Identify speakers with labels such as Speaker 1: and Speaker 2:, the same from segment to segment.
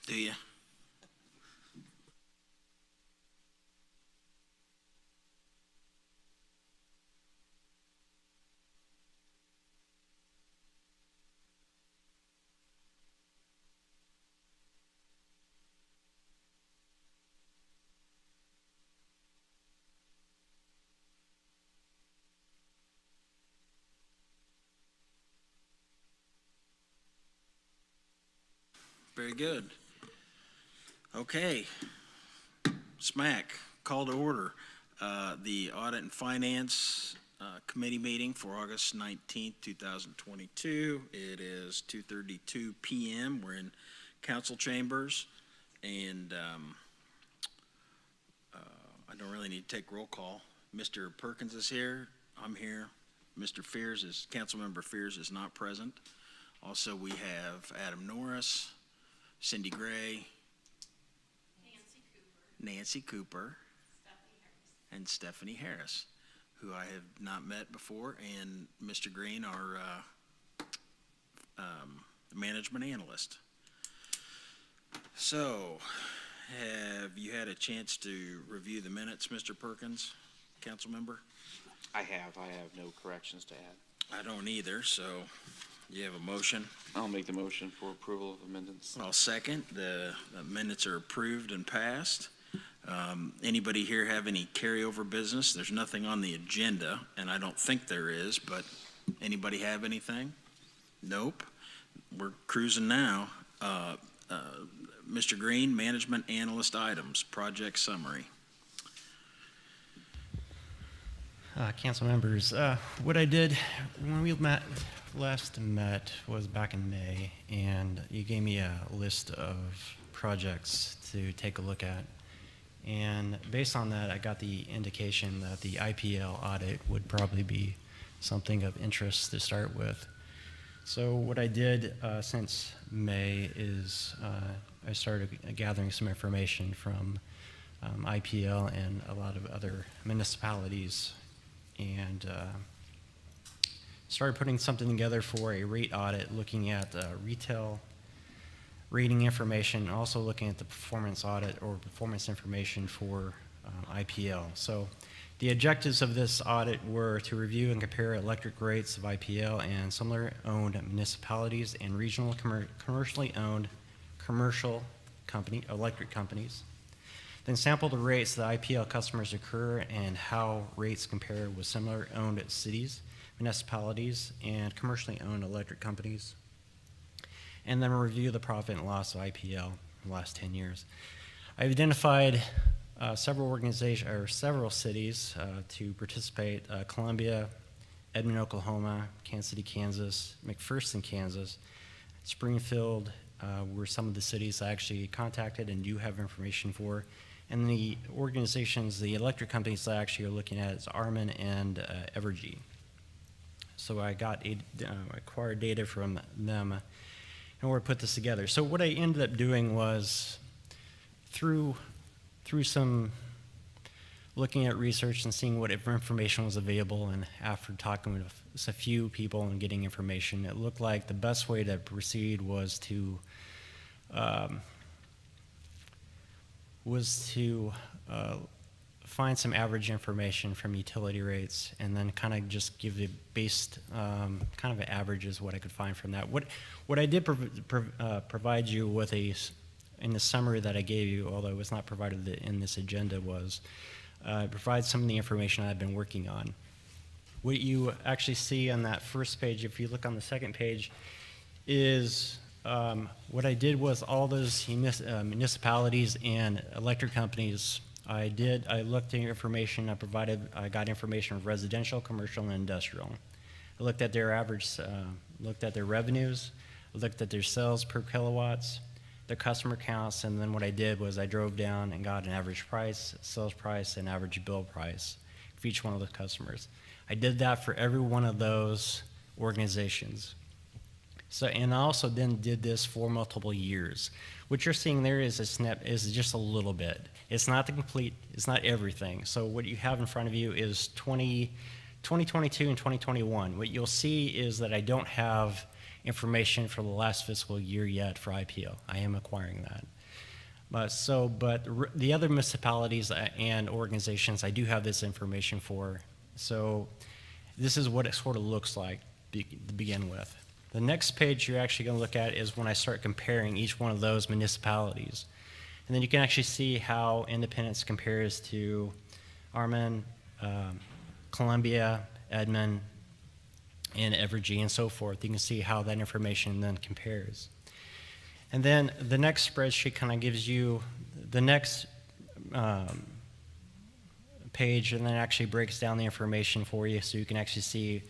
Speaker 1: Do you? Very good. Okay. Smack, call to order. The Audit and Finance Committee meeting for August 19th, 2022. It is 2:32 p.m. We're in council chambers, and I don't really need to take roll call. Mr. Perkins is here. I'm here. Mr. Councilmember Fears is not present. Also, we have Adam Norris, Cindy Gray, Nancy Cooper, and Stephanie Harris, who I have not met before, and Mr. Green, our management analyst. So, have you had a chance to review the minutes, Mr. Perkins, council member?
Speaker 2: I have no corrections to add.
Speaker 1: I don't either, so you have a motion?
Speaker 2: I'll make the motion for approval of amendments.
Speaker 1: I'll second. The minutes are approved and passed. Anybody here have any carryover business? There's nothing on the agenda, and I don't think there is, but anybody have anything? Nope. We're cruising now. Mr. Green, management analyst items, project summary.
Speaker 3: Council members, what I did when we last met was back in May, and you gave me a list of projects to take a look at. And based on that, I got the indication that the IPL audit would probably be something of interest to start with. So what I did since May is I started gathering some information from IPL and a lot of other municipalities, and started putting something together for a rate audit, looking at retail rating information, and also looking at the performance audit or performance information for IPL. So the objectives of this audit were to review and compare electric rates of IPL and similar owned municipalities and regional commercially owned electric companies. Then sample the rates that IPL customers incur and how rates compare with similar owned cities, municipalities, and commercially owned electric companies. And then review the profit and loss of IPL in the last 10 years. I've identified several organizations or several cities to participate: Columbia, Edmond, Oklahoma, Kansas City, Kansas, McPherson, Kansas, Springfield were some of the cities I actually contacted and do have information for. And the organizations, the electric companies that I actually are looking at is Armin and Evergy. So I acquired data from them in order to put this together. So what I ended up doing was through some looking at research and seeing what information was available, and after talking with a few people and getting information, it looked like the best way to proceed was to find some average information from utility rates, and then kind of just give the based kind of an average is what I could find from that. What I did provide you with in the summary that I gave you, although it was not provided in this agenda, was provide some of the information I've been working on. What you actually see on that first page, if you look on the second page, is what I did was all those municipalities and electric companies. I looked at information I got information from residential, commercial, and industrial. I looked at their looked at their revenues, looked at their sales per kilowatts, their customer counts, and then what I did was I drove down and got an average price, sales price, and average bill price for each one of the customers. I did that for every one of those organizations. So, and I also then did this for multiple years. What you're seeing there is just a little bit. It's not the complete, it's not everything. So what you have in front of you is 2022 and 2021. What you'll see is that I don't have information for the last fiscal year yet for IPO. I am acquiring that. The other municipalities and organizations, I do have this information for. So this is what it sort of looks like to begin with. The next page you're actually going to look at is when I start comparing each one of those municipalities. And then you can actually see how Independence compares to Armand, Columbia, Edmond, and Evergy, and so forth. You can see how that information then compares. And then the next spreadsheet kind of gives you the next page, and then actually breaks down the information for you so you can actually see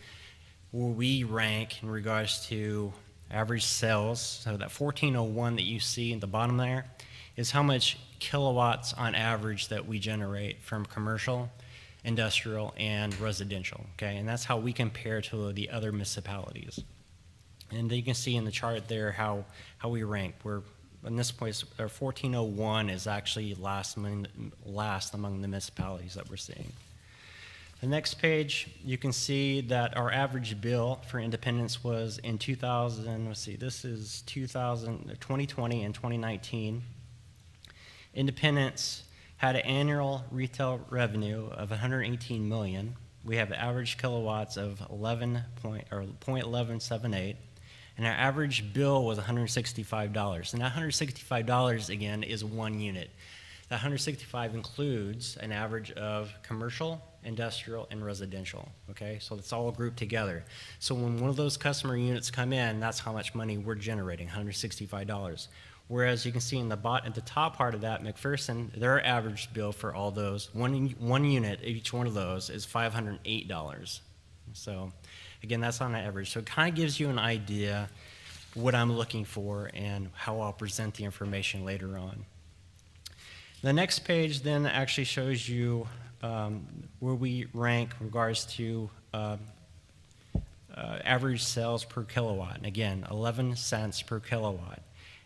Speaker 3: where we rank in regards to average sales. So that 1401 that you see at the bottom there is how much kilowatts on average that we generate from commercial, industrial, and residential, okay? And that's how we compare to the other municipalities. And then you can see in the chart there how we rank. We're, in this place, our 1401 is actually last among the municipalities that we're seeing. The next page, you can see that our average bill for Independence was in 2000, let's see, this is 2020 and 2019. Independence had an annual retail revenue of 118 million. We have average kilowatts of 0.1178, and our average bill was $165. And that $165 again is one unit. That 165 includes an average of commercial, industrial, and residential, okay? So it's all grouped together. So when one of those customer units come in, that's how much money we're generating, $165. Whereas you can see at the top part of that, McPherson, their average bill for all those, one unit, each one of those, is $508. So again, that's on average. So it kind of gives you an idea what I'm looking for and how I'll present the information later on. The next page then actually shows you where we rank in regards to average sales per kilowatt. And again, 11 cents per kilowatt.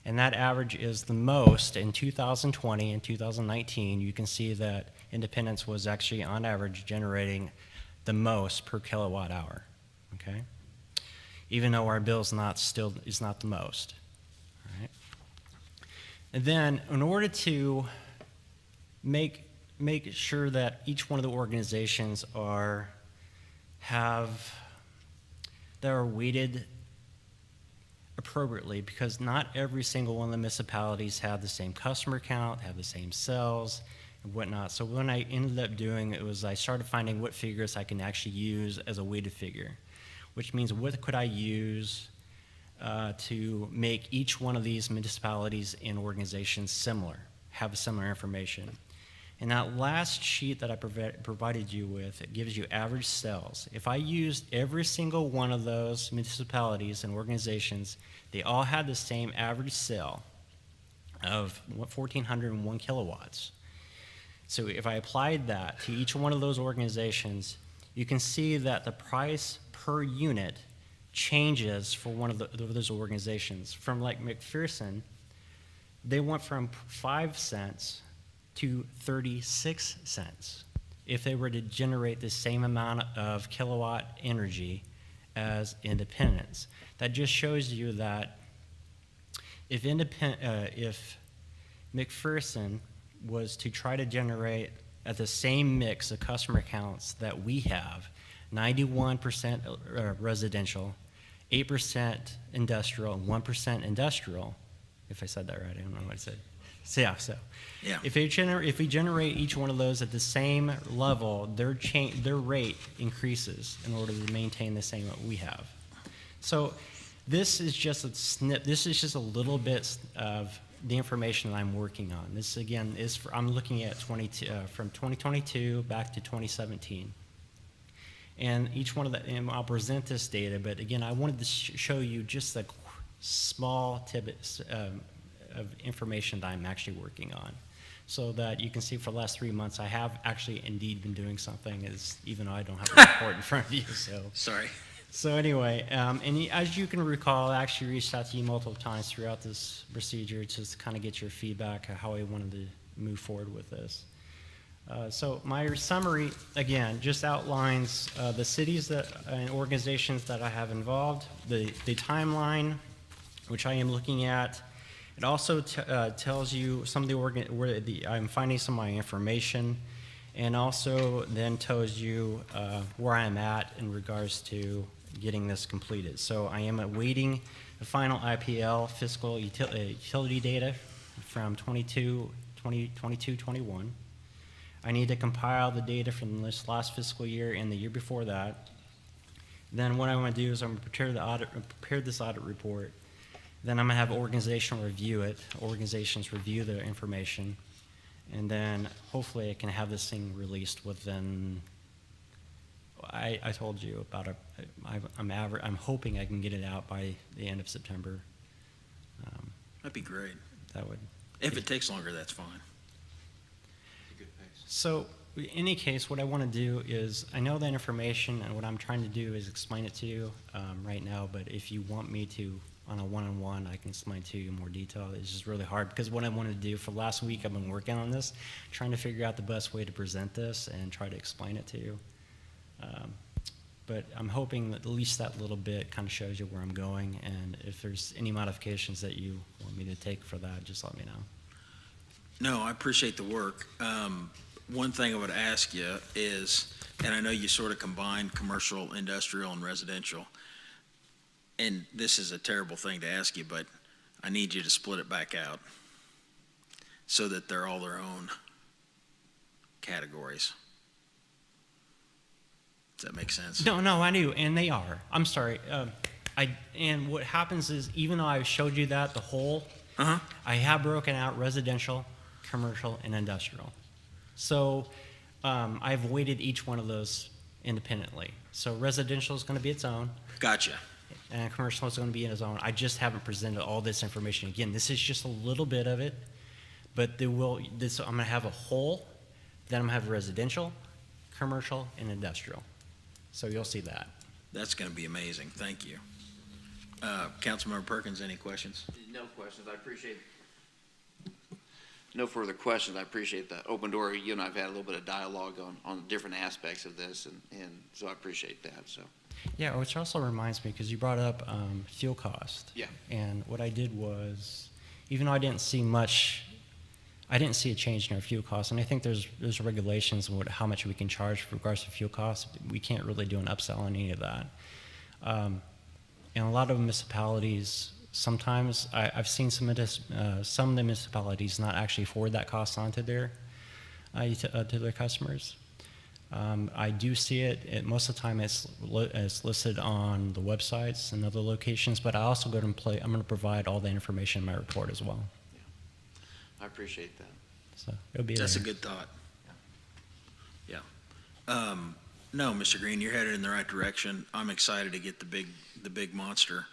Speaker 3: And that average is the most in 2020 and 2019. You can see that Independence was actually on average generating the most per kilowatt hour, okay? Even though our bill is not the most, all right? And then in order to make sure that each one of the organizations are weighted appropriately, because not every single one of the municipalities have the same customer count, have the same sales, and whatnot. So what I ended up doing I started finding what figures I can actually use as a weighted figure, which means what could I use to make each one of these municipalities and organizations similar, have similar information. And that last sheet that I provided you with, it gives you average sales. If I used every single one of those municipalities and organizations, they all had the same average sale of 1,401 kilowatts. So if I applied that to each one of those organizations, you can see that the price per unit changes for one of those organizations. From like McPherson, they went from 5 cents to 36 cents if they were to generate the same amount of kilowatt energy as Independence. That just shows you that if McPherson was to try to generate at the same mix of customer accounts that we have, 91% residential, 8% industrial, and 1% industrial, if I said that right, I don't know what I said. Yeah. If we generate each one of those at the same level, their rate increases in order to maintain the same that we have. So this is just a little bit of the information that I'm working on. This again I'm looking at from 2022 back to 2017. And each one of and I'll present this data, but again, I wanted to show you just a small tidbits of information that I'm actually working on, so that you can see for the last 3 months I have actually indeed been doing something, even though I don't have a report in front of you. So
Speaker 1: Sorry.
Speaker 3: So anyway, and as you can recall, I actually reached out to you multiple times throughout this procedure to kind of get your feedback on how I wanted to move forward with this. So my summary, again, just outlines the cities and organizations that I have involved, the timeline, which I am looking at, It also tells you some of the I'm finding some of my information, and also then tells you where I'm at in regards to getting this completed. So I am awaiting the final IPL fiscal utility data from 2022-21. I need to compile the data from this last fiscal year and the year before that. Then what I want to do is I'm going to prepare this audit report. Then I'm going to have organizations review the information, and then hopefully I can have this thing released within. I told you about I'm hoping I can get it out by the end of September.
Speaker 1: That'd be great.
Speaker 3: That would.
Speaker 1: If it takes longer, that's fine.
Speaker 3: So, in any case, what I want to do is, I know that information, and what I'm trying to do is explain it to you right now, but if you want me to, on a one-on-one, I can explain it to you in more detail. It's just really hard, because what I want to do, for the last week I've been working on this, trying to figure out the best way to present this and try to explain it to you. But I'm hoping that at least that little bit kind of shows you where I'm going, and if there's any modifications that you want me to take for that, just let me know.
Speaker 1: No, I appreciate the work. One thing I would ask you is, and I know you sort of combined commercial, industrial, and residential, and this is a terrible thing to ask you, but I need you to split it back out so that they're all their own categories. Does that make sense?
Speaker 3: No, I do, and they are. I'm sorry. And what happens is, even though I showed you that, the whole, I have broken out residential, commercial, and industrial. So I've weighted each one of those independently. So residential is going to be its own.
Speaker 1: Gotcha.
Speaker 3: And commercial is going to be in its own. I just haven't presented all this information. Again, this is just a little bit of it, but I'm going to have a whole, then I'm going to have residential, commercial, and industrial. So you'll see that.
Speaker 1: That's going to be amazing. Thank you. Councilmember Perkins, any questions?
Speaker 2: No questions. I appreciate. No further questions. I appreciate the open door. You and I have had a little bit of dialogue on different aspects of this, and so I appreciate that. So.
Speaker 3: Yeah, which also reminds me, because you brought up fuel cost.
Speaker 2: Yeah.
Speaker 3: And what I did was, even though I didn't see a change in our fuel costs, and I think there's regulations on how much we can charge for regards to fuel costs. We can't really do an upsell on any of that. And a lot of municipalities, sometimes I've seen some of the municipalities not actually forward that cost on to their customers. I do see it. Most of the time it's listed on the websites and other locations, but I also I'm going to provide all the information in my report as well.
Speaker 2: I appreciate that.
Speaker 3: So it'll be
Speaker 1: That's
Speaker 3: there.
Speaker 1: a good thought. Yeah. No, Mr. Green, you're headed in the right direction. I'm excited to get the big monster,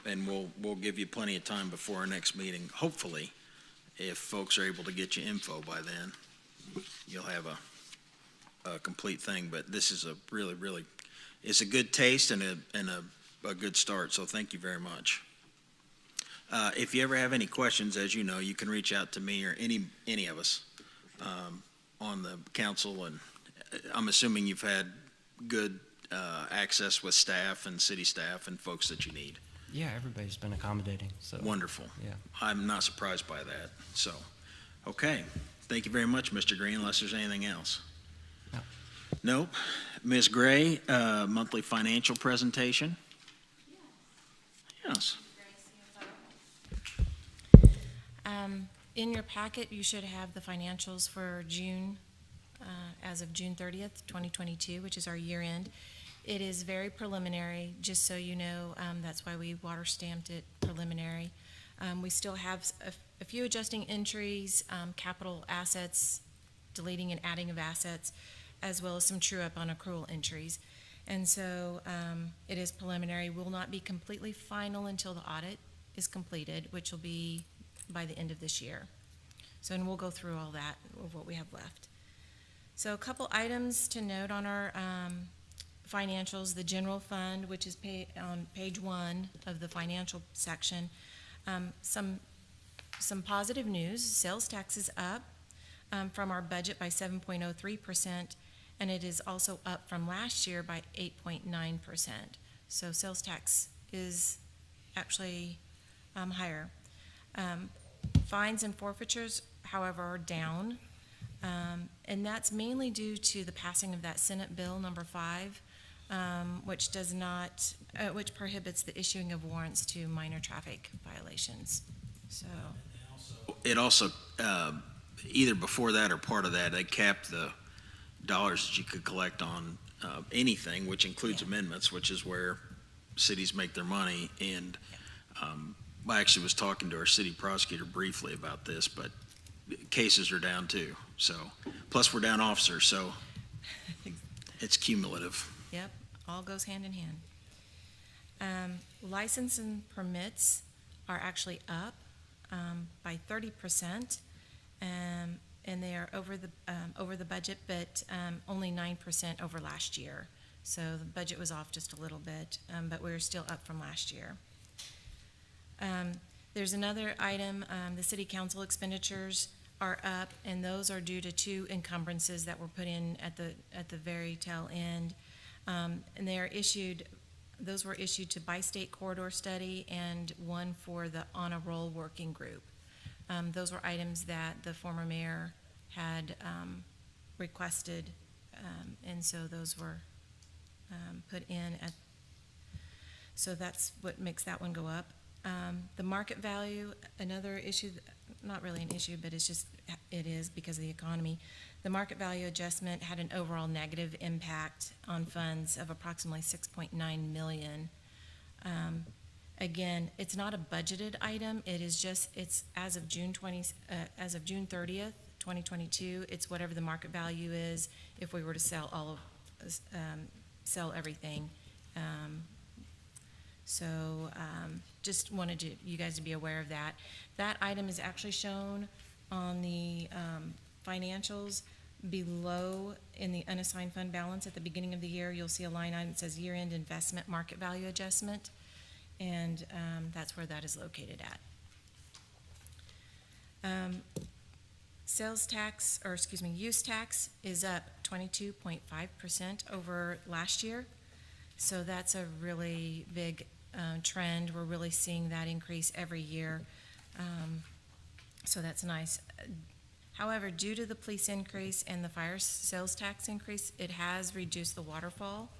Speaker 1: and we'll give you plenty of time before our next meeting. Hopefully, if folks are able to get you info by then, you'll have a complete thing. But this is a really, it's a good taste and a good start. So thank you very much. If you ever have any questions, as you know, you can reach out to me or any of us on the council, and I'm assuming you've had good access with staff and city staff and folks that you need.
Speaker 3: Yeah, everybody's been accommodating. So
Speaker 1: Wonderful.
Speaker 3: Yeah.
Speaker 1: I'm not surprised by that. So, okay. Thank you very much, Mr. Green, unless there's anything else.
Speaker 3: No.
Speaker 1: Nope. Ms. Gray, monthly financial presentation? Yes.
Speaker 4: In your packet, you should have the financials for June, as of June 30th, 2022, which is our year end. It is very preliminary, just so you know. That's why we water stamped it preliminary. We still have a few adjusting entries, capital assets, deleting and adding of assets, as well as some true up on accrual entries. And so it is preliminary, will not be completely final until the audit is completed, which will be by the end of this year. So, and we'll go through all that of what we have left. So a couple items to note on our financials: the general fund, which is on page 1 of the financial section. Some positive news: sales tax is up from our budget by 7.03%, and it is also up from last year by 8.9%. So sales tax is actually higher. Fines and forfeitures, however, are down. And that's mainly due to the passing of that Senate Bill number 5, which does not, which prohibits the issuing of warrants to minor traffic violations. So,
Speaker 1: It also, either before that or part of that, they capped the dollars that you could collect on anything, which includes
Speaker 4: Yeah.
Speaker 1: amendments, which is where cities make their money. And I actually was talking to our city prosecutor briefly about this, but cases are down too. So, plus we're down officers, so it's cumulative.
Speaker 4: yep, all goes hand in hand. License and permits are actually up by 30%, and they are over the budget, but only 9% over last year. So the budget was off just a little bit, but we're still up from last year. There's another item, the city council expenditures are up, and those are due to 2 encumbrances that were put in at the very tail end. And those were issued to Bi-State Corridor Study and one for the On a Roll Working Group. Those were items that the former mayor had requested, and so those were put in so that's what makes that one go up. The market value, another issue, not really an issue, but it is because of the economy. The market value adjustment had an overall negative impact on funds of approximately $6.9 million. Again, it's not a budgeted item. It's as of June 30th, 2022. It's whatever the market value is if we were to sell sell everything. Just wanted you guys to be aware of that. That item is actually shown on the financials below in the unassigned fund balance at the beginning of the year. You'll see a line item that says year-end investment market value adjustment, and that's where that is located at. Use tax is up 22.5% over last year. So that's a really big trend. We're really seeing that increase every year. So that's nice. However, due to the police increase and the fire sales tax increase, it has reduced the waterfall.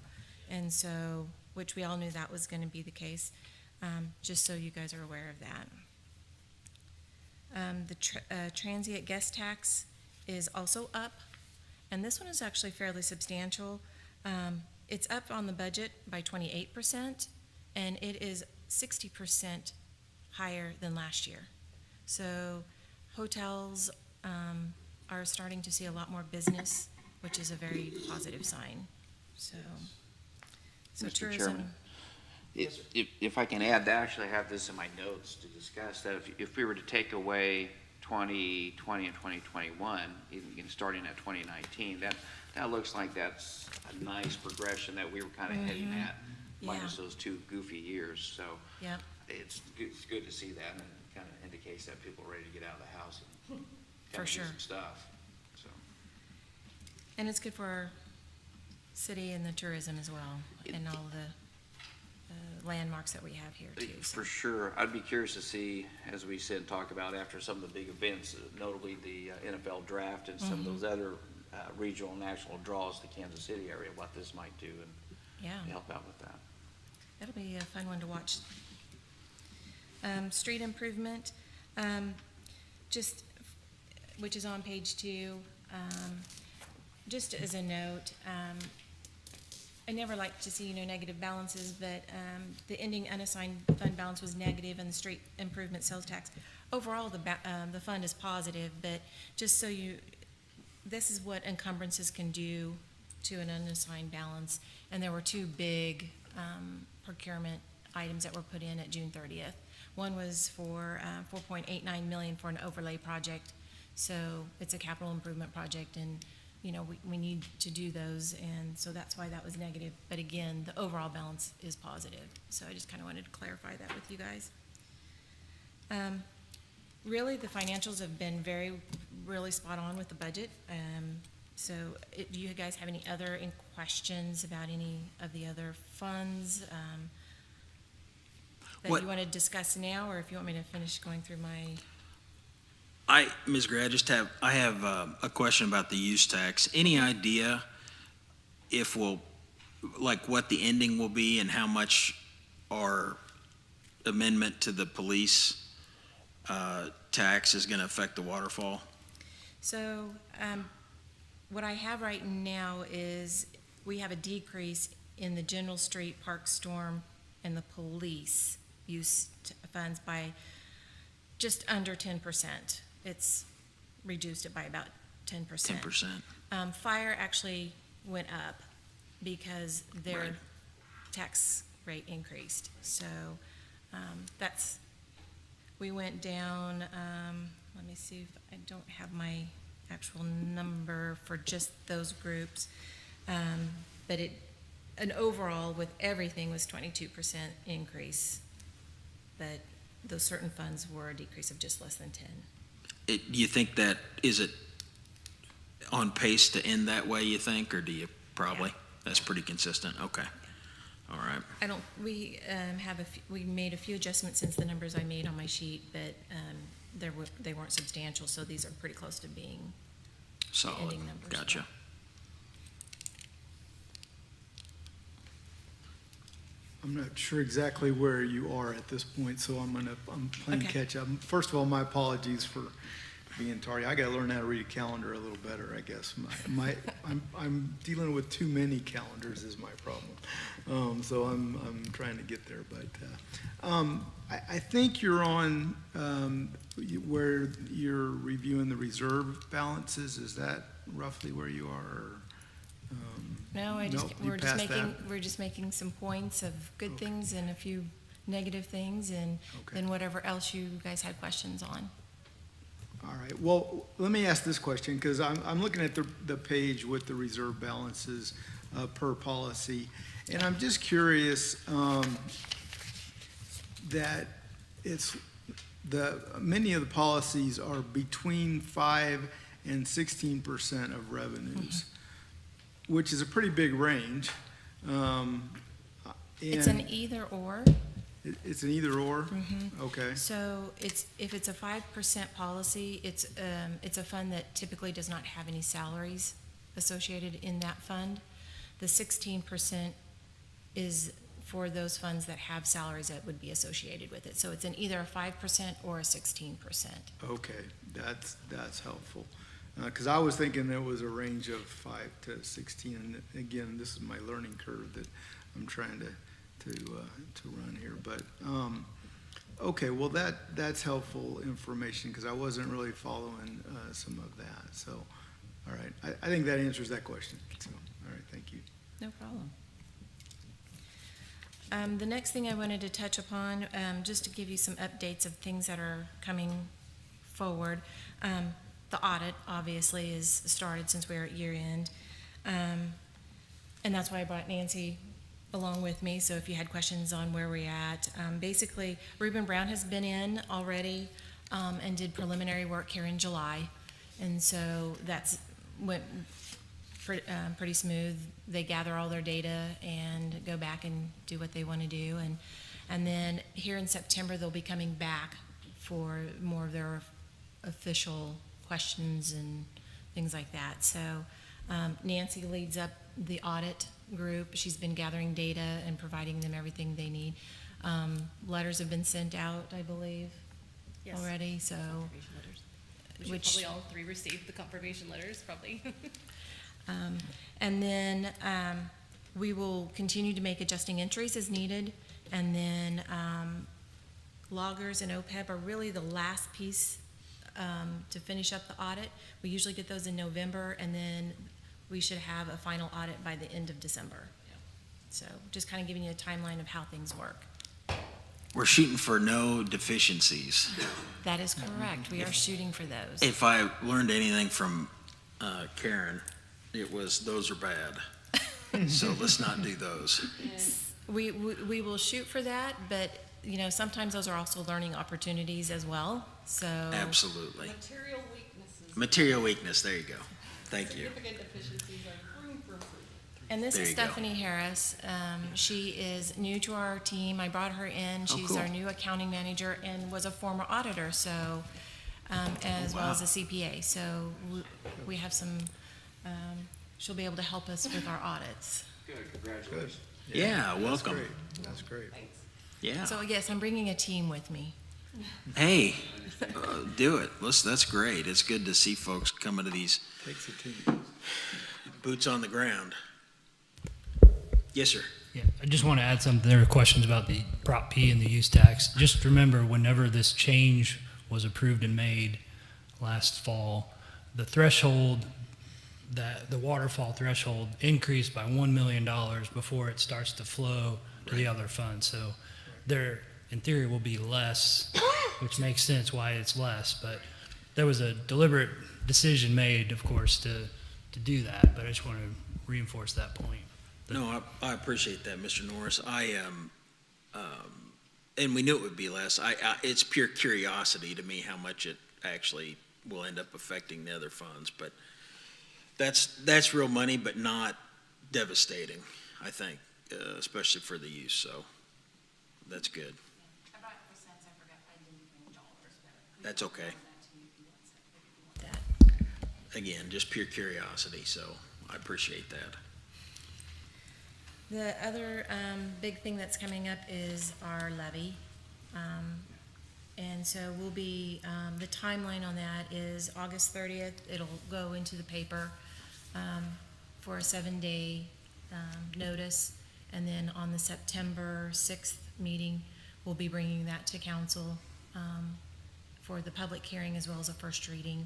Speaker 4: And so, which we all knew that was going to be the case, just so you guys are aware of that. The Transient Guest Tax is also up, and this one is actually fairly substantial. It's up on the budget by 28%, and it is 60% higher than last year. So hotels are starting to see a lot more business, which is a very positive sign. So
Speaker 2: Mr.
Speaker 4: tourism.
Speaker 2: Chairman, if I can add, I actually have this in my notes to discuss, that if we were to take away 2020 and 2021, even starting at 2019, that looks like that's a nice progression that we were kind of heading at, minus those 2 goofy years. So
Speaker 4: Yeah.
Speaker 2: it's good to see that, and it kind of indicates that people are ready to get out of the house and
Speaker 4: For
Speaker 2: kind of
Speaker 4: sure.
Speaker 2: do some stuff. So
Speaker 4: And it's good for our city and the tourism as well, and all the landmarks that we have here too.
Speaker 2: For sure. I'd be curious to see, as we sit and talk about after some of the big events, notably the NFL draft and some of those other regional and national draws to Kansas City area, what this might do
Speaker 4: Yeah,
Speaker 2: and help out with that.
Speaker 4: that'll be a fun one to watch. Street improvement, which is on page 2. Just as a note, I never like to see, negative balances, but the ending unassigned fund balance was negative, and the street improvement sales tax. Overall, the fund is positive, but just so this is what encumbrances can do to an unassigned balance. And there were 2 big procurement items that were put in at June 30th. One was for $4.89 million for an overlay project. So it's a capital improvement project, and we need to do those, and so that's why that was negative. But again, the overall balance is positive. So I just kind of wanted to clarify that with you guys. Really, the financials have been really spot on with the budget. Do you guys have any other questions about any of the other funds? that
Speaker 1: What-
Speaker 4: you want to discuss now, or if you want me to finish going through my,
Speaker 1: Ms. Gray, I have a question about the use tax. Any idea if like what the ending will be and how much our amendment to the police tax is going to affect the waterfall?
Speaker 4: so, what I have right now is we have a decrease in the general street, park, storm, and the police use funds by just under 10%. It's reduced it by about 10%.
Speaker 1: 10%?
Speaker 4: Fire actually went up because their
Speaker 1: Right.
Speaker 4: tax rate increased. So we went down, let me see if I don't have my actual number for just those groups. But an overall with everything was 22% increase. But those certain funds were a decrease of just less than 10.
Speaker 1: Do you think is it on pace to end that way, you think, or do you probably?
Speaker 4: Yeah.
Speaker 1: That's pretty consistent, okay. All right,
Speaker 4: We made a few adjustments since the numbers I made on my sheet, but they weren't substantial, so these are pretty close to being
Speaker 1: solid,
Speaker 4: ending numbers.
Speaker 1: gotcha.
Speaker 5: I'm not sure exactly where you are at this point, so I'm playing
Speaker 4: Okay.
Speaker 5: catch up. First of all, my apologies for being tardy. I gotta learn how to read a calendar a little better, I guess. I'm dealing with too many calendars is my problem. So I'm trying to get there, but, I think you're on, where you're reviewing the reserve balances. Is that roughly where you are? Or,
Speaker 4: No,
Speaker 5: Nope, you passed that.
Speaker 4: we're just making some points of good things and a few negative things, and
Speaker 5: Okay.
Speaker 4: then whatever else you guys had questions on.
Speaker 5: All right, well, let me ask this question, because I'm looking at the page with the reserve balances per policy, and I'm just curious that many of the policies are between 5 and 16% of revenues, which is a pretty big range.
Speaker 4: It's an
Speaker 5: And
Speaker 4: either or.
Speaker 5: it's an either or? Okay.
Speaker 4: So if it's a 5% policy, it's a fund that typically does not have any salaries associated in that fund. The 16% is for those funds that have salaries that would be associated with it. So it's an either a 5% or a 16%.
Speaker 5: Okay, that's helpful. Because I was thinking there was a range of 5 to 16, and again, this is my learning curve that I'm trying to run here. But okay, well that's helpful information, because I wasn't really following some of that. So, all right, I think that answers that question. So, all right, thank you.
Speaker 4: No problem. The next thing I wanted to touch upon, just to give you some updates of things that are coming forward. The audit, obviously, is started since we're at year end. And that's why I brought Nancy along with me, so if you had questions on where we're at. Basically, Reuben Brown has been in already and did preliminary work here in July. And so that's went pretty smooth. They gather all their data and go back and do what they want to do. And then here in September, they'll be coming back for more of their official questions and things like that. So Nancy leads up the audit group. She's been gathering data and providing them everything they need. Letters have been sent out, I believe,
Speaker 6: Yes.
Speaker 4: already, so.
Speaker 6: Confirmation letters. We should
Speaker 4: Which-
Speaker 6: probably all three receive the confirmation letters, probably.
Speaker 4: And then we will continue to make adjusting entries as needed. And then loggers and OPEB are really the last piece to finish up the audit. We usually get those in November, and then we should have a final audit by the end of December.
Speaker 6: Yeah.
Speaker 4: So just kind of giving you a timeline of how things work.
Speaker 1: We're shooting for no deficiencies.
Speaker 4: That is correct. We are shooting for those.
Speaker 1: If I learned anything from Karen, it was those are bad. So let's not do those.
Speaker 4: We will shoot for that, but, you know, sometimes those are also learning opportunities as well, so.
Speaker 1: Absolutely.
Speaker 6: Material weaknesses.
Speaker 1: Material weakness, there you go. Thank you.
Speaker 6: Significant deficiencies are room for improvement.
Speaker 4: And this
Speaker 1: There
Speaker 4: is
Speaker 1: you go.
Speaker 4: Stephanie Harris. She is new to our team. I brought her in.
Speaker 1: Oh,
Speaker 4: She's our
Speaker 1: cool.
Speaker 4: new accounting manager and was a former auditor, so, as well as a CPA. So we have some, she'll be able to help us with our audits.
Speaker 2: Good,
Speaker 5: Good.
Speaker 2: congratulations.
Speaker 1: Yeah,
Speaker 5: That's
Speaker 1: welcome.
Speaker 5: great. That's great.
Speaker 1: Yeah.
Speaker 4: So yes, I'm bringing a team with me.
Speaker 1: Hey, do it. That's great. It's good to see folks coming to these
Speaker 5: Takes a team.
Speaker 1: boots on the ground. Yes, sir.
Speaker 7: Yeah, I just want to add something. There are questions about the Prop P and the use tax. Just remember, whenever this change was approved and made last fall, the threshold, the waterfall threshold increased by $1 million before it starts to flow to the other funds. So there, in theory, will be less, which makes sense why it's less. But there was a deliberate decision made, of course, to do that. But I just want to reinforce that point.
Speaker 1: No, I appreciate that, Mr. Norris. And we knew it would be less. It's pure curiosity to me how much it actually will end up affecting the other funds. But that's real money, but not devastating, I think, especially for the use. So that's good.
Speaker 8: About percents, I forgot, I didn't bring dollars, but.
Speaker 1: That's okay.
Speaker 4: That.
Speaker 1: Again, just pure curiosity. So I appreciate that.
Speaker 4: The other big thing that's coming up is our levy. And so we'll be, the timeline on that is August 30th. It'll go into the paper for a 7-day notice. And then on the September 6th meeting, we'll be bringing that to council for the public hearing as well as a first reading.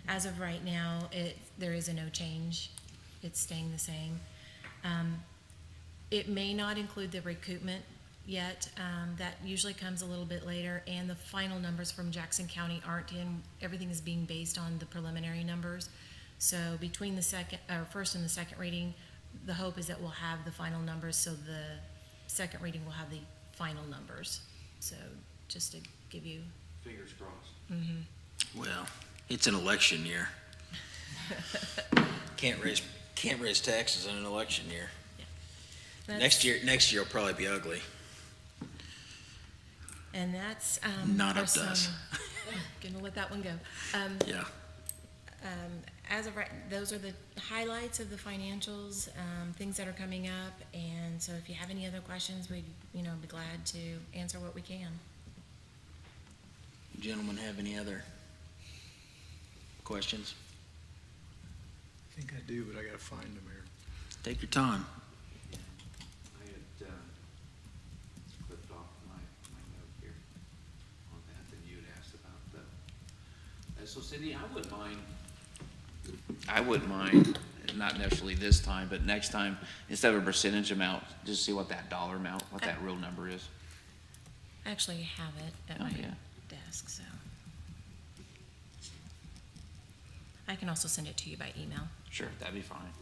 Speaker 4: As of right now, there is a no change. It's staying the same. It may not include the recoupment yet. That usually comes a little bit later, and the final numbers from Jackson County aren't in. Everything is being based on the preliminary numbers. So between the first and the second reading, the hope is that we'll have the final numbers, so the second reading will have the final numbers. So just to give you.
Speaker 2: Fingers crossed.
Speaker 4: Mm-hmm.
Speaker 1: Well, it's an election year. Can't raise taxes in an election year. Next year will probably be ugly.
Speaker 4: And that's
Speaker 1: Not
Speaker 4: our
Speaker 1: up to us.
Speaker 4: Gonna let that one go.
Speaker 1: Yeah.
Speaker 4: As of right, those are the highlights of the financials, things that are coming up. And so if you have any other questions, we'd, be glad to answer what we can.
Speaker 1: Gentlemen, have any other questions?
Speaker 5: I think I do, but I gotta find them here.
Speaker 1: Take your time.
Speaker 2: I had clipped off my note here on that, and you had asked about the, so Cindy, I wouldn't mind, not necessarily this time, but next time, instead of a percentage amount, just see what that dollar amount, what that real number is.
Speaker 4: I actually have it at
Speaker 2: Oh,
Speaker 4: my
Speaker 2: yeah.
Speaker 4: desk, so. I can also send it to you by email.
Speaker 2: Sure, that'd be fine.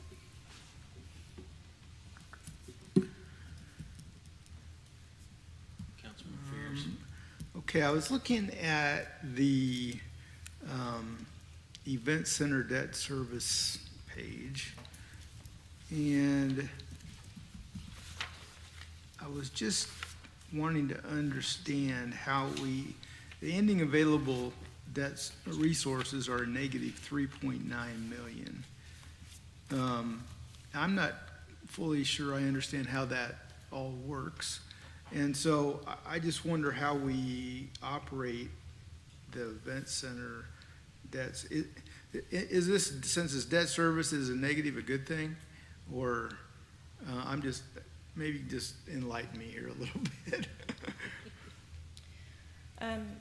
Speaker 1: Councilman Fears.
Speaker 5: Okay, I was looking at the Event Center Debt Service page, and I was just wanting to understand how the ending available debt resources are negative 3.9 million. I'm not fully sure I understand how that all works. And so I just wonder how we operate the event center debts. Is this, since it's debt service, is a negative a good thing? Or maybe just enlighten me here a little bit.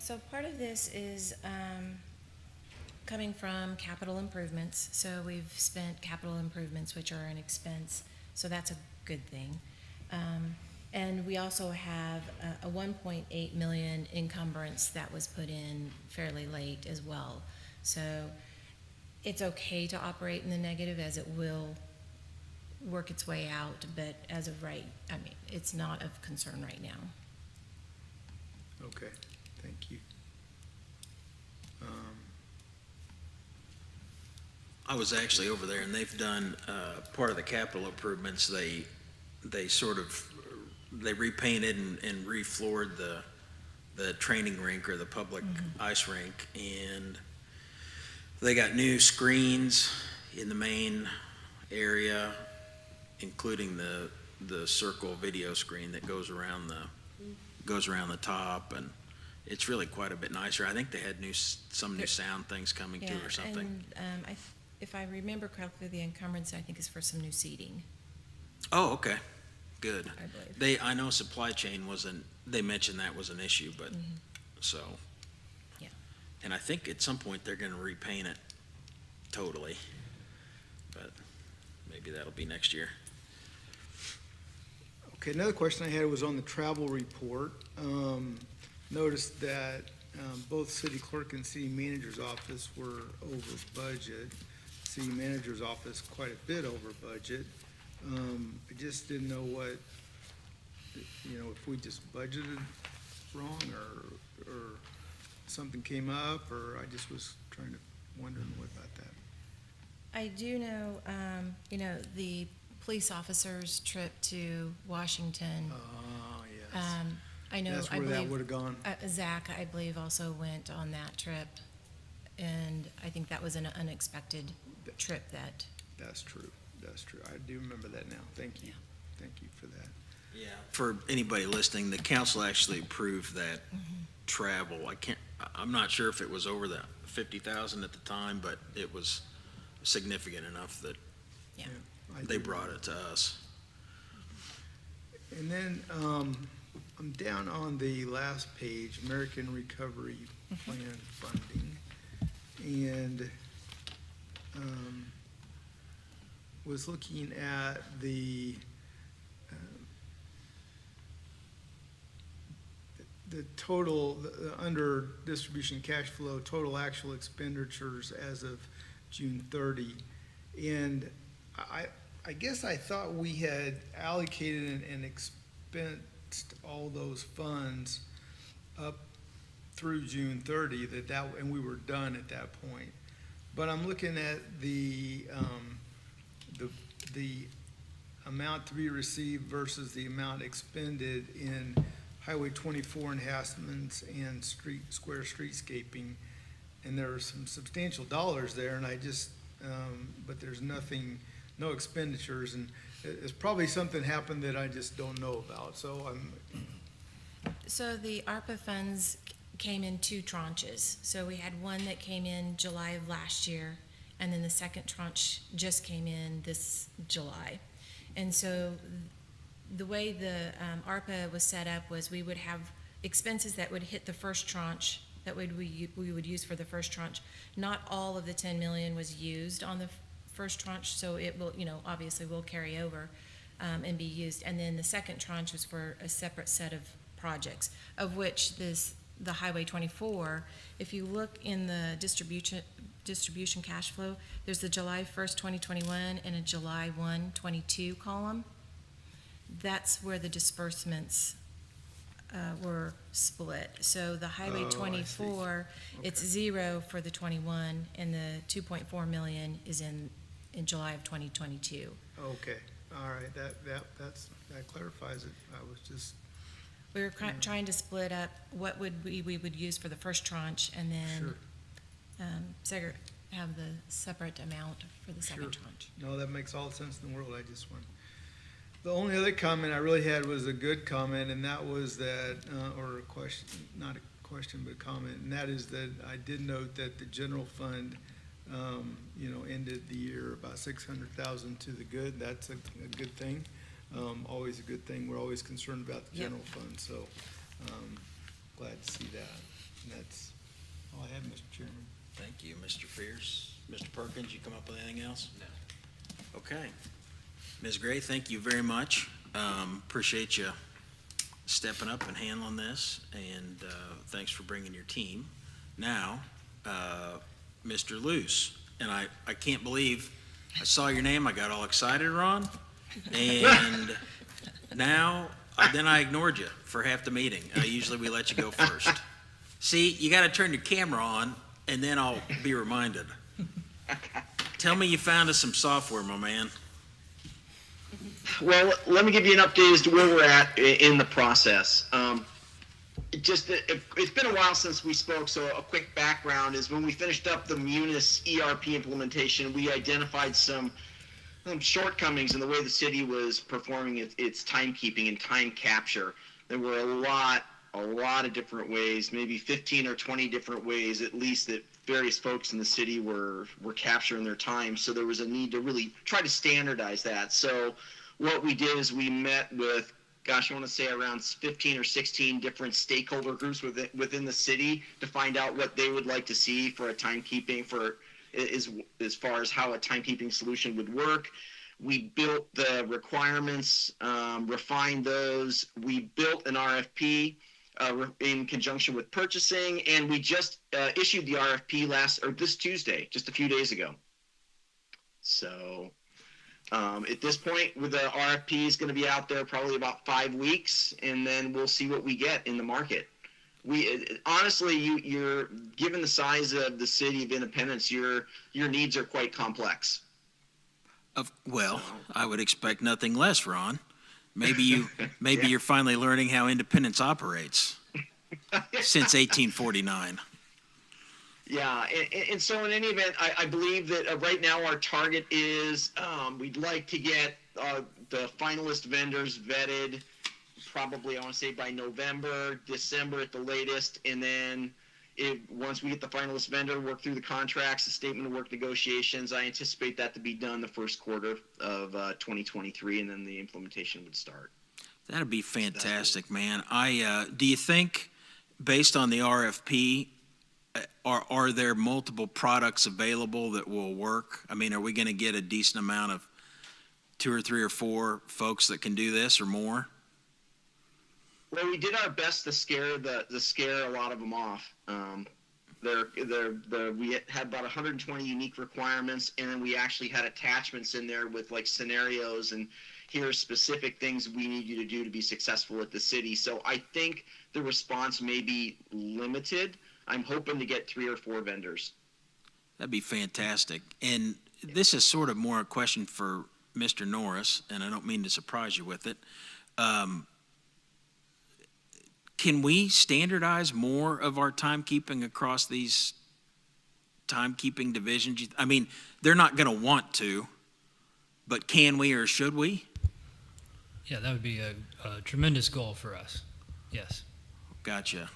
Speaker 4: So part of this is coming from capital improvements. So we've spent capital improvements, which are an expense, so that's a good thing. And we also have a 1.8 million encumbrance that was put in fairly late as well. So it's okay to operate in the negative, as it will work its way out, but as of right, it's not of concern right now.
Speaker 5: Okay, thank you.
Speaker 1: I was actually over there, and they've done, part of the capital improvements, they repainted and refloored the training rink or the public ice rink, and they got new screens in the main area, including the circle video screen that goes around the top, and it's really quite a bit nicer. I think they had some new sound things coming too or something.
Speaker 4: And if I remember correctly, the encumbrance, I think, is for some new seating,
Speaker 1: Oh, okay, good.
Speaker 4: I believe.
Speaker 1: I know supply chain they mentioned that was an issue, but, so.
Speaker 4: Yeah.
Speaker 1: And I think at some point they're gonna repaint it totally, but maybe that'll be next year.
Speaker 5: Okay, another question I had was on the travel report. Noticed that both city clerk and city manager's office were over budget. City manager's office quite a bit over budget. I just didn't know what, if we just budgeted wrong or something came up, or I just was wondering what about that.
Speaker 4: I do know, the police officer's trip to Washington.
Speaker 5: Oh, yes.
Speaker 4: I know,
Speaker 5: That's
Speaker 4: I
Speaker 5: where that
Speaker 4: believe,
Speaker 5: would have gone.
Speaker 4: Zach, I believe, also went on that trip, and I think that was an unexpected trip that,
Speaker 5: That's true. That's true. I do remember that now. Thank you. Thank you for that.
Speaker 1: Yeah. For anybody listening, the council actually approved that travel. I'm not sure if it was over the 50,000 at the time, but it was significant enough that
Speaker 5: I
Speaker 1: they
Speaker 5: do
Speaker 1: brought it to us.
Speaker 5: And then, I'm down on the last page, American Recovery Plan funding, and, was looking at the total, under distribution cash flow, total actual expenditures as of June 30. And I guess I thought we had allocated and expensed all those funds up through June 30, and we were done at that point. But I'm looking at the amount to be received versus the amount expended in Highway 24 enhancements and square streetscaping. And there are some substantial dollars there, and but there's nothing, no expenditures, and it's probably something happened that I just don't know about, so
Speaker 4: so the ARPA funds came in two tranches. So we had one that came in July of last year, and then the second tranche just came in this July. And so the way the ARPA was set up was we would have expenses that would hit the first tranche that we would use for the first tranche. Not all of the 10 million was used on the first tranche, so it will, obviously will carry over and be used. And then the second tranche was for a separate set of projects, of which the Highway 24, if you look in the distribution cash flow, there's the July 1st, 2021 and a July 1, 22 column. That's where the disbursements were split. So the Highway
Speaker 5: Oh, I see.
Speaker 4: 24, it's
Speaker 5: Okay.
Speaker 4: 0 for the 21, and the 2.4 million is in July of 2022.
Speaker 5: okay, all right, that clarifies it. I was just,
Speaker 4: We were trying to split up what we would use for the first tranche, and then have the separate amount for the second
Speaker 5: Sure.
Speaker 4: tranche.
Speaker 5: no, that makes all the sense in the world. I just want, the only other comment I really had was a good comment, and that was that, or a question, not a question, but a comment, and that is that I did note that the general fund, ended the year about 600,000 to the good. That's a good thing. Always a good thing. We're always concerned about the
Speaker 4: Yep.
Speaker 5: general fund, so, glad to see that. And that's all I have, Mr. Chairman.
Speaker 1: Thank you, Mr. Fierce. Mr. Perkins, you come up with anything else? No. Okay. Ms. Gray, thank you very much. Appreciate you stepping up and handling this, and thanks for bringing your team. Now, Mr. Luce, and I can't believe I saw your name, I got all excited, Ron, and now, then I ignored you for half the meeting. Usually we let you go first. See, you gotta turn your camera on, and then I'll be reminded. Tell me you found us some software, my man.
Speaker 9: Well, let me give you an update as to where we're at in the process. It's been a while since we spoke, so a quick background is when we finished up the Munis ERP implementation, we identified some shortcomings in the way the city was performing its timekeeping and time capture. There were a lot of different ways, maybe 15 or 20 different ways at least, that various folks in the city were capturing their time. So there was a need to really try to standardize that. So what we did is we met with, I want to say around 15 or 16 different stakeholder groups within the city to find out what they would like to see for a timekeeping, as far as how a timekeeping solution would work. We built the requirements, refined those. We built an RFP in conjunction with purchasing, and we just issued the RFP this Tuesday, just a few days ago. So at this point, with the RFP is going to be out there probably about 5 weeks, and then we'll see what we get in the market. Honestly, you're given the size of the city of Independence, your needs are quite complex.
Speaker 1: Well, I would expect nothing less, Ron. Maybe you're finally learning how Independence operates since 1849.
Speaker 9: Yeah, and so in any event, I believe that right now our target is we'd like to get the finalist vendors vetted probably, I want to say, by November, December at the latest, and then once we get the finalist vendor, work through the contracts, the statement of work negotiations, I anticipate that to be done the first quarter of 2023, and then the implementation would start.
Speaker 1: That'd be fantastic, man. Do you think, based on the RFP, are there multiple products available that will work? I mean, are we going to get a decent amount of 2 or 3 or 4 folks that can do this or more?
Speaker 9: Well, we did our best to scare a lot of them off. We had about 120 unique requirements, and then we actually had attachments in there with like scenarios and here are specific things we need you to do to be successful at the city. So I think the response may be limited. I'm hoping to get 3 or 4 vendors.
Speaker 1: That'd be fantastic. And this is sort of more a question for Mr. Norris, and I don't mean to surprise you with it. Can we standardize more of our timekeeping across these timekeeping divisions? I mean, they're not going to want to, but can we or should we?
Speaker 7: Yeah, that would be a tremendous goal for us. Yes.
Speaker 1: Gotcha.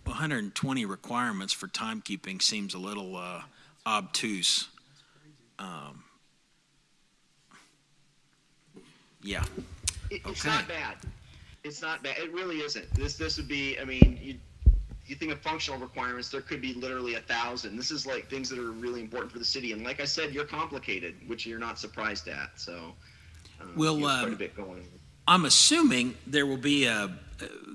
Speaker 1: 120 requirements for timekeeping seems a little obtuse. Yeah.
Speaker 9: It's
Speaker 1: Okay.
Speaker 9: not bad. It's not bad. It really isn't. This would be, I mean, you think of functional requirements, there could be literally 1,000. This is like things that are really important for the city. And like I said, you're complicated, which you're not surprised at. So quite a bit going.
Speaker 1: I'm assuming there will be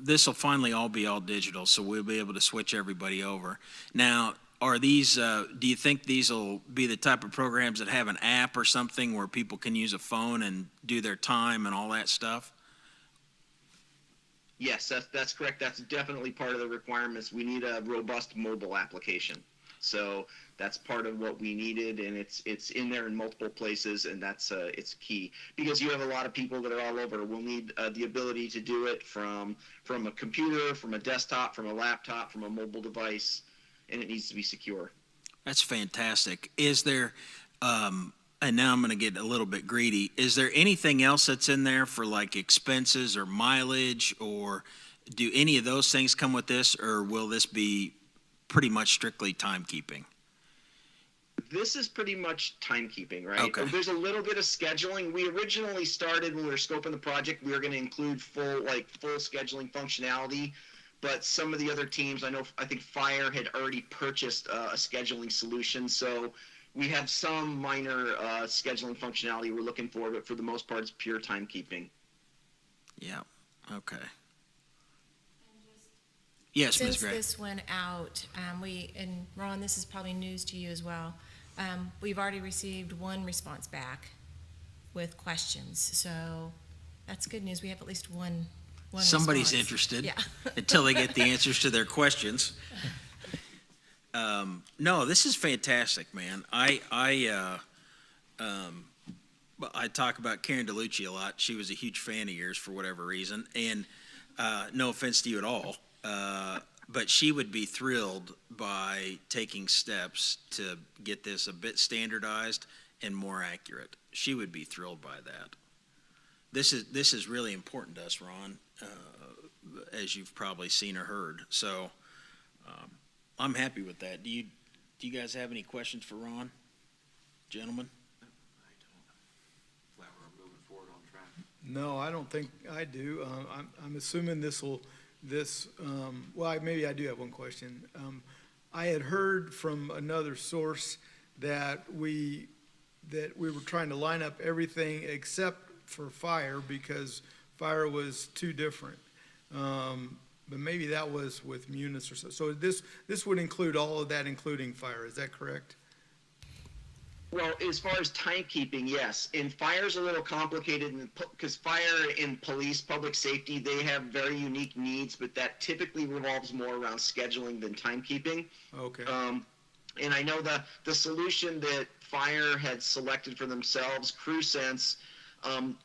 Speaker 1: this will finally all be all digital, so we'll be able to switch everybody over. Now, are these, do you think these will be the type of programs that have an app or something where people can use a phone and do their time and all that stuff?
Speaker 9: Yes, that's correct. That's definitely part of the requirements. We need a robust mobile application. So that's part of what we needed, and it's in there in multiple places, and that's it's key because you have a lot of people that are all over. We'll need the ability to do it from a computer, from a desktop, from a laptop, from a mobile device, and it needs to be secure.
Speaker 1: That's fantastic. Is there, and now I'm going to get a little bit greedy, is there anything else that's in there for like expenses or mileage, or do any of those things come with this, or will this be pretty much strictly timekeeping?
Speaker 9: This is pretty much timekeeping, right?
Speaker 1: Okay.
Speaker 9: There's a little bit of scheduling. We originally started when we were scoping the project, we were going to include full scheduling functionality, but some of the other teams, I think Fire had already purchased a scheduling solution, so we have some minor scheduling functionality we're looking for, but for the most part, it's pure timekeeping.
Speaker 1: Yeah, okay. Yes, Ms.
Speaker 4: Since
Speaker 1: Gray.
Speaker 4: this went out, and Ron, this is probably news to you as well, we've already received 1 response back with questions, so that's good news. We have at least one
Speaker 1: Somebody's
Speaker 4: response.
Speaker 1: interested
Speaker 4: Yeah.
Speaker 1: until they get the answers to their questions. No, this is fantastic, man. I talk about Karen DeLucci a lot. She was a huge fan of yours for whatever reason, and no offense to you at all, but she would be thrilled by taking steps to get this a bit standardized and more accurate. She would be thrilled by that. This is really important to us, Ron, as you've probably seen or heard. So I'm happy with that. Do you guys have any questions for Ron, gentlemen?
Speaker 2: Glad we're moving forward on track.
Speaker 5: No, I don't think I do. I'm assuming well, maybe I do have one question. I had heard from another source that we were trying to line up everything except for fire because fire was too different. But maybe that was with Munis or so. So this would include all of that, including fire. Is that correct?
Speaker 9: Well, as far as timekeeping, yes. And fire's a little complicated because fire and police, public safety, they have very unique needs, but that typically revolves more around scheduling than timekeeping.
Speaker 5: Okay.
Speaker 9: And I know the solution that fire had selected for themselves, CrewSense,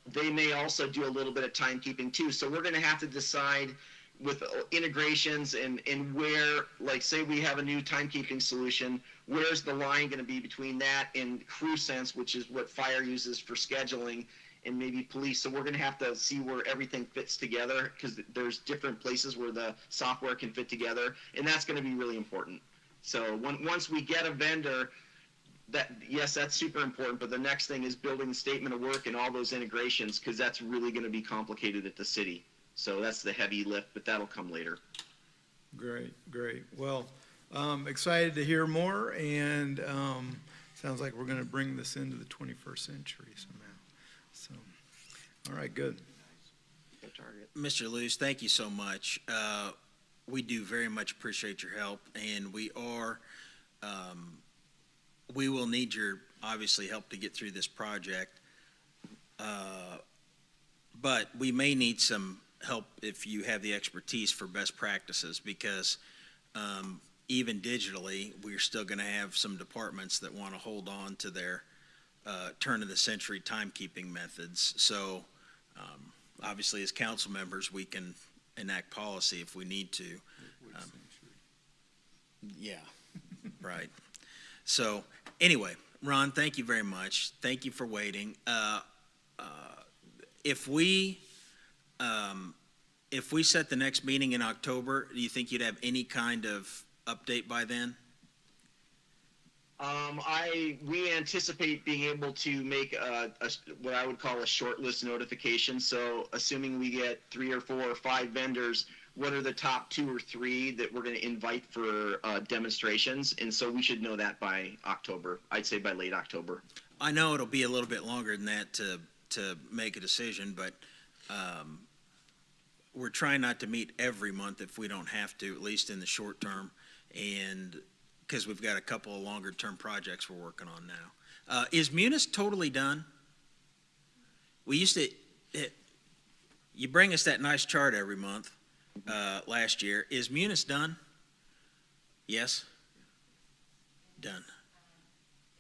Speaker 9: they may also do a little bit of timekeeping too. So we're going to have to decide with integrations and where, like say we have a new timekeeping solution, where's the line going to be between that and CrewSense, which is what fire uses for scheduling, and maybe police. So we're going to have to see where everything fits together because there's different places where the software can fit together, and that's going to be really important. So once we get a vendor, that's super important, but the next thing is building the statement of work and all those integrations because that's really going to be complicated at the city. So that's the heavy lift, but that'll come later.
Speaker 5: Great. Well, excited to hear more, and sounds like we're going to bring this into the 21st century somehow. So, all right, good.
Speaker 1: Mr. Luce, thank you so much. We do very much appreciate your help, and we will need your, obviously, help to get through this project. But we may need some help if you have the expertise for best practices, because even digitally, we're still going to have some departments that want to hold on to their turn-of-the-century timekeeping methods. So obviously, as council members, we can enact policy if we need to. Yeah, right. So anyway, Ron, thank you very much. Thank you for waiting. If we set the next meeting in October, do you think you'd have any kind of update by then?
Speaker 9: We anticipate being able to make what I would call a shortlist notification. So assuming we get 3 or 4 or 5 vendors, what are the top 2 or 3 that we're going to invite for demonstrations? And so we should know that by October. I'd say by late October.
Speaker 1: I know it'll be a little bit longer than that to make a decision, but we're trying not to meet every month if we don't have to, at least in the short term, and because we've got a couple of longer term projects we're working on now. Is Munis totally done? We used to, you bring us that nice chart every month last year. Is Munis done? Yes? Done.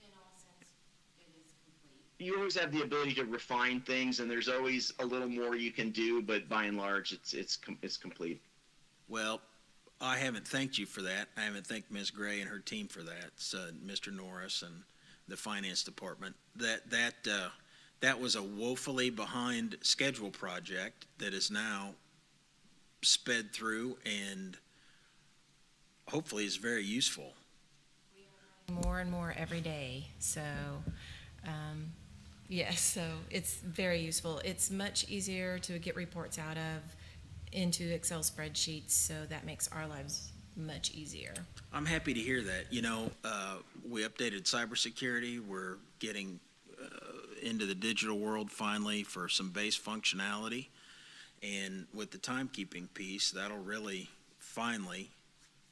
Speaker 8: In all sense, it is complete.
Speaker 9: You always have the ability to refine things, and there's always a little more you can do, but by and large, it's complete.
Speaker 1: Well, I haven't thanked you for that. I haven't thanked Ms. Gray and her team for that. Mr. Norris and the finance department. That was a woefully behind schedule project that is now sped through and hopefully is very useful.
Speaker 4: More and more every day. So, yes, so it's very useful. It's much easier to get reports out of into Excel spreadsheets, so that makes our lives much easier.
Speaker 1: I'm happy to hear that. You know, we updated cybersecurity. We're getting into the digital world finally for some base functionality. And with the timekeeping piece, that'll really finally,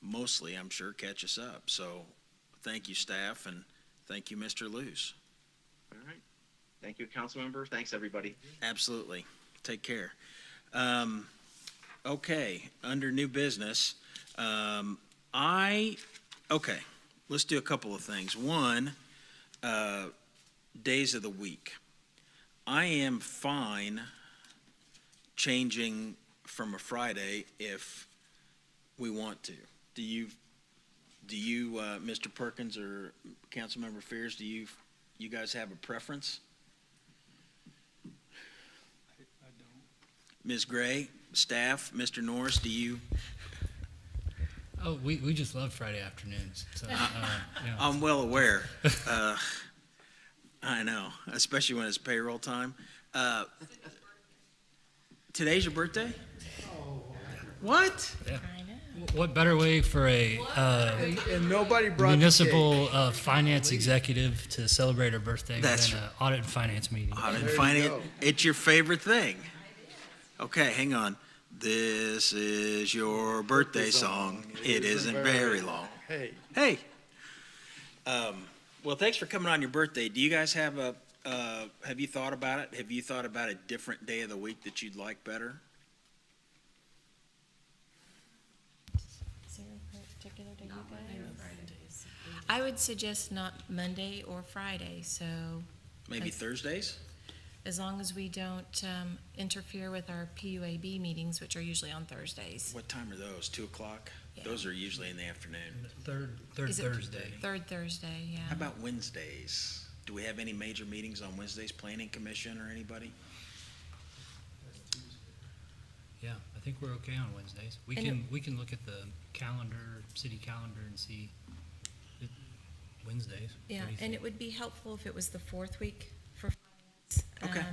Speaker 1: mostly, I'm sure, catch us up. So thank you, staff, and thank you, Mr. Luce.
Speaker 9: All right. Thank you, council member. Thanks, everybody.
Speaker 1: Absolutely. Take care. Okay, under new business, I Okay, let's do a couple of things. One, days of the week. I am fine changing from a Friday if we want to. Do you, Mr. Perkins or Councilmember Fears, do you guys have a preference?
Speaker 5: I don't.
Speaker 1: Ms. Gray, staff, Mr. Norris, do you?
Speaker 7: Oh, we just love Friday afternoons. So, yeah.
Speaker 1: I'm well aware. I know, especially when it's payroll time. Today's your birthday? What?
Speaker 7: Yeah.
Speaker 4: I know.
Speaker 7: What better way for a
Speaker 5: And nobody brought the
Speaker 7: municipal finance executive to celebrate her birthday
Speaker 1: That's
Speaker 7: than an audit and finance meeting?
Speaker 1: Audit
Speaker 5: There you
Speaker 1: finance,
Speaker 5: go.
Speaker 1: it's your favorite thing. Okay, hang on. This is your birthday song. It isn't very long.
Speaker 5: Hey,
Speaker 1: Hey. Well, thanks for coming on your birthday. Do you guys have have you thought about it? Have you thought about a different day of the week that you'd like better?
Speaker 4: Is there a particular day you guys? I would suggest not Monday or Friday, so
Speaker 1: Maybe
Speaker 4: That's-
Speaker 1: Thursdays?
Speaker 4: as long as we don't interfere with our PUAB meetings, which are usually on Thursdays.
Speaker 1: What time are those? 2:00?
Speaker 4: Yeah.
Speaker 1: Those are usually in the afternoon.
Speaker 7: Third
Speaker 4: Is it
Speaker 7: Thursday.
Speaker 4: Third Thursday, yeah.
Speaker 1: How about Wednesdays? Do we have any major meetings on Wednesdays? Planning Commission or anybody?
Speaker 7: Yeah, I think we're okay on Wednesdays. We
Speaker 4: And
Speaker 7: can look at the calendar, city calendar, and see Wednesdays.
Speaker 4: Yeah,
Speaker 7: What do you
Speaker 4: and
Speaker 7: think?
Speaker 4: it would be helpful if it was the fourth week for finance.
Speaker 1: Okay.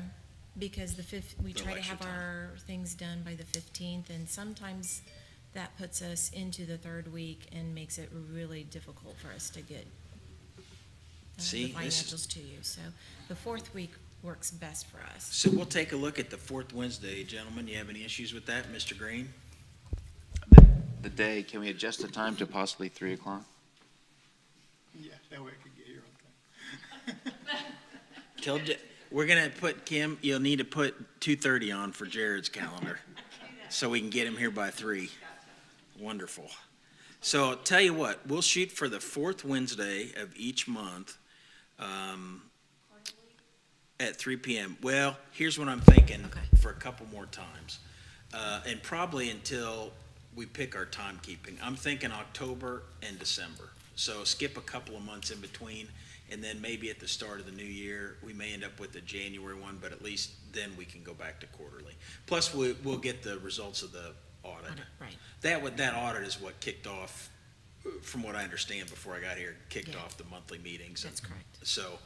Speaker 4: Because we
Speaker 1: The
Speaker 4: try to
Speaker 1: election
Speaker 4: have
Speaker 1: time.
Speaker 4: our things done by the 15th, and sometimes that puts us into the third week and makes it really difficult for us to get the
Speaker 1: See, this is-
Speaker 4: financials to you. So the fourth week works best for us.
Speaker 1: So we'll take a look at the fourth Wednesday, gentlemen. You have any issues with that, Mr. Green?
Speaker 2: The day, can we adjust the time to possibly 3 o'clock?
Speaker 5: yeah, that way I could get here on time.
Speaker 1: We're gonna put, Kim, you'll need to put 2:30 on for Jared's calendar, so we can get him here by 3. Wonderful. So I'll tell you what, we'll shoot for the fourth Wednesday of each month, at 3 p.m. Well, here's what I'm thinking
Speaker 4: Okay.
Speaker 1: for a couple more times, and probably until we pick our timekeeping. I'm thinking October and December. So skip a couple of months in between, and then maybe at the start of the new year, we may end up with the January one, but at least then we can go back to quarterly. Plus, we'll get the results of the audit.
Speaker 4: Right.
Speaker 1: That audit is what kicked off, from what I understand before I got here, kicked
Speaker 4: Yeah.
Speaker 1: off the monthly meetings.
Speaker 4: That's correct.
Speaker 1: So,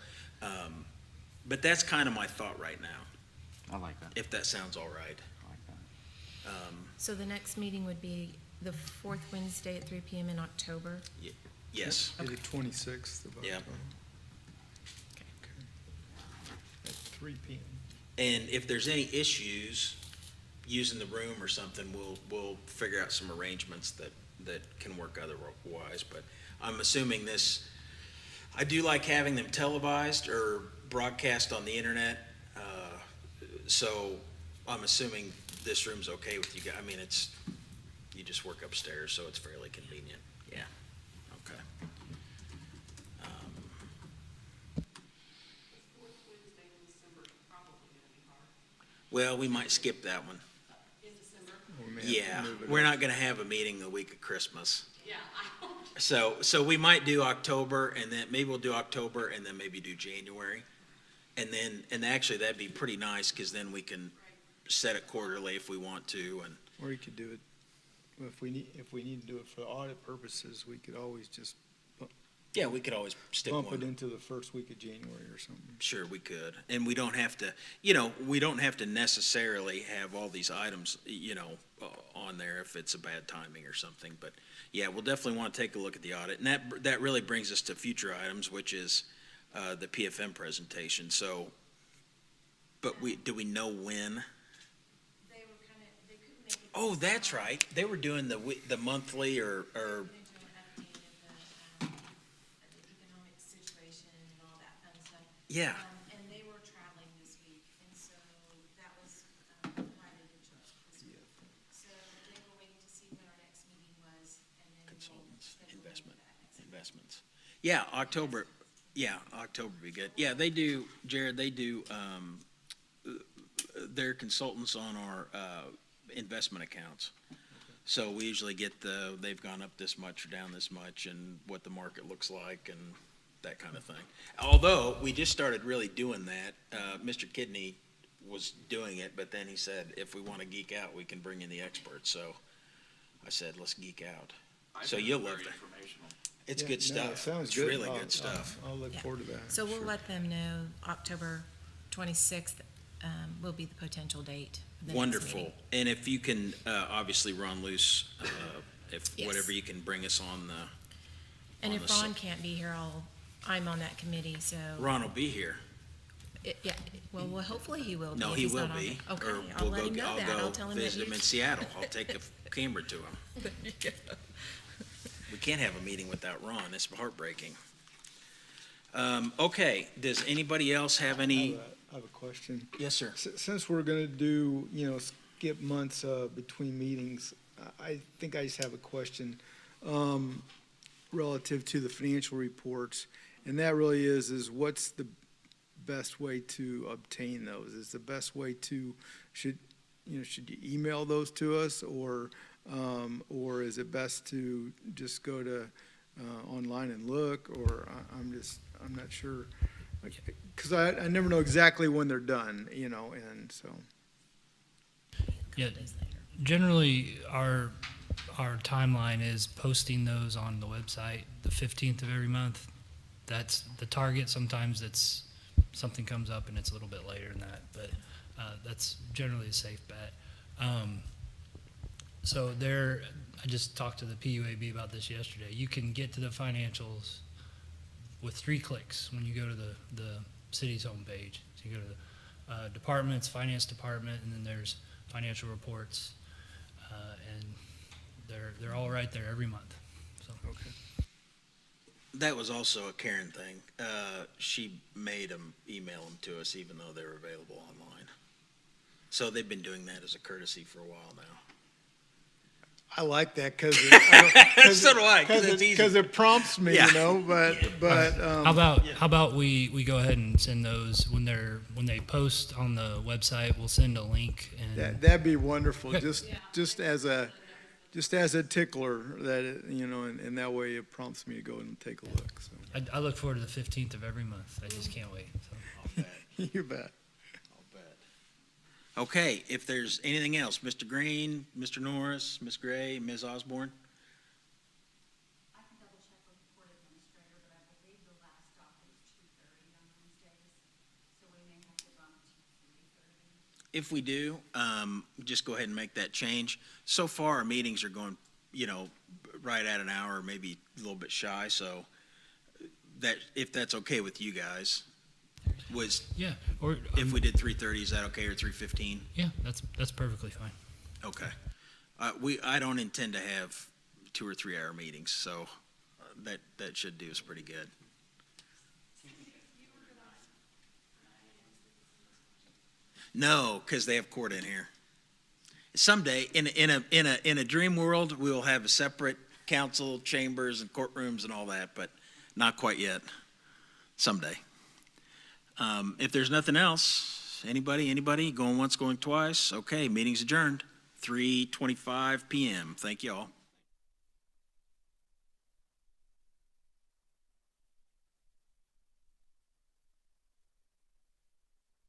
Speaker 1: but that's kind of my thought right now,
Speaker 2: I like that.
Speaker 1: if that sounds all right.
Speaker 2: I like that.
Speaker 4: So the next meeting would be the fourth Wednesday at 3 p.m. in October.
Speaker 1: Yes.
Speaker 5: Be the 26th of
Speaker 1: Yeah.
Speaker 5: October. Okay. At 3 p.m.
Speaker 1: And if there's any issues using the room or something, we'll figure out some arrangements that can work otherwise. But I'm assuming this, I do like having them televised or broadcast on the internet. So I'm assuming this room's okay with you guys. I mean, you just work upstairs, so it's fairly convenient. Yeah. Okay. Well, we might skip that one.
Speaker 5: Or we may have to
Speaker 1: Yeah,
Speaker 5: move it
Speaker 1: we're
Speaker 5: up.
Speaker 1: not gonna have a meeting the week of Christmas. So we might do October, and then maybe we'll do October, and then maybe do January. And actually, that'd be pretty nice, because then we can set it quarterly if we want to, and,
Speaker 5: Or you could do it, if we need to do it for audit purposes, we could always just
Speaker 1: yeah, we could always stick
Speaker 5: bump it
Speaker 1: one.
Speaker 5: into the first week of January or something.
Speaker 1: Sure, we could. And we don't have to, we don't have to necessarily have all these items, on there if it's a bad timing or something. But, yeah, we'll definitely want to take a look at the audit. And that really brings us to future items, which is the PFM presentation. So, but do we know when?
Speaker 8: They couldn't make it.
Speaker 1: Oh, that's right. They were doing the monthly or
Speaker 8: The economic situation and all that fun stuff.
Speaker 1: yeah.
Speaker 8: And they were traveling this week, and so that was provided into us this week. So they were waiting to see when our next meeting was, and then we'll
Speaker 1: Consultants,
Speaker 8: schedule
Speaker 1: investment,
Speaker 8: that next meeting.
Speaker 1: Yeah, October would be good. Yeah, they do, Jared, they're consultants on our, investment accounts. So we usually get they've gone up this much or down this much and what the market looks like and that kind of thing. Although, we just started really doing that. Mr. Kidney was doing it, but then he said, if we want to geek out, we can bring in the experts. So I said, let's geek out. So you'll love it. It's
Speaker 5: Yeah,
Speaker 1: good
Speaker 5: no,
Speaker 1: stuff.
Speaker 5: it sounds
Speaker 1: It's
Speaker 5: good.
Speaker 1: really
Speaker 5: I'll-
Speaker 1: good stuff.
Speaker 5: I'll look
Speaker 4: Yeah.
Speaker 5: forward to that.
Speaker 4: So we'll
Speaker 5: sure.
Speaker 4: let them know October 26th will be the potential date. of the next
Speaker 1: Wonderful.
Speaker 4: meeting.
Speaker 1: And if you can, obviously, Ron Luce, if
Speaker 4: Yes.
Speaker 1: whatever you can bring us on the,
Speaker 4: And
Speaker 1: on
Speaker 4: if
Speaker 1: the
Speaker 4: Ron can't be here, I'm on that committee, so.
Speaker 1: Ron will be here.
Speaker 4: Yeah, well, hopefully he will be.
Speaker 1: No,
Speaker 4: if
Speaker 1: he
Speaker 4: he's
Speaker 1: will
Speaker 4: not on
Speaker 1: be.
Speaker 4: there. Okay,
Speaker 1: Or
Speaker 4: I'll
Speaker 1: we'll
Speaker 4: let
Speaker 1: go-
Speaker 4: him know that. I'll tell him that
Speaker 1: visit him
Speaker 4: you.
Speaker 1: in Seattle. I'll take a camera to him. We can't have a meeting without Ron. It's heartbreaking. Okay, does anybody else have any?
Speaker 5: I have a question.
Speaker 1: Yes, sir.
Speaker 5: Since we're gonna do, skip months between meetings, I think I just have a question relative to the financial reports. And that really is what's the best way to obtain those? Is the best way to, should you email those to us or is it best to just go to online and look, or I'm not sure. Because I never know exactly when they're done, and so.
Speaker 7: Yeah, generally, our timeline is posting those on the website the 15th of every month. That's the target. Sometimes something comes up and it's a little bit later than that, but that's generally a safe bet. So I just talked to the PUAB about this yesterday. You can get to the financials with 3 clicks when you go to the city's homepage. So you go to the departments, finance department, and then there's financial reports, and they're all right there every month. So.
Speaker 5: Okay.
Speaker 1: That was also a Karen thing. She made them email them to us even though they're available online. So they've been doing that as a courtesy for a while now.
Speaker 5: I like that because
Speaker 1: So do I, 'cause it's easy.
Speaker 5: Because it prompts me,
Speaker 1: Yeah.
Speaker 5: but
Speaker 7: How about we go ahead and send those when they post on the website? We'll send a link and
Speaker 5: that'd be wonderful.
Speaker 7: Okay.
Speaker 5: Just as a tickler and that way it prompts me to go and take a look. So
Speaker 7: I look forward to the 15th of every month. I just can't wait. So.
Speaker 5: you bet.
Speaker 1: Okay, if there's anything else, Mr. Green, Mr. Norris, Ms. Gray, Ms. Osborne?
Speaker 8: I can double check with the court administrator, but I believe the last stop is 2:30 on Wednesdays, so we may have to bump to 3:30.
Speaker 1: If we do, just go ahead and make that change. So far, our meetings are going, right at an hour, maybe a little bit shy, so that, if that's okay with you guys,
Speaker 7: Yeah, or
Speaker 1: if we did 3:30, is that okay, or 3:15?
Speaker 7: yeah, that's perfectly fine.
Speaker 1: Okay. I don't intend to have 2 or 3 hour meetings, so that should do us pretty good. No, because they have court in here. Someday, in a dream world, we will have a separate council chambers and courtrooms and all that, but not quite yet. Someday. If there's nothing else, anybody going once, going twice? Okay, meeting's adjourned. 3:25 PM. Thank you all.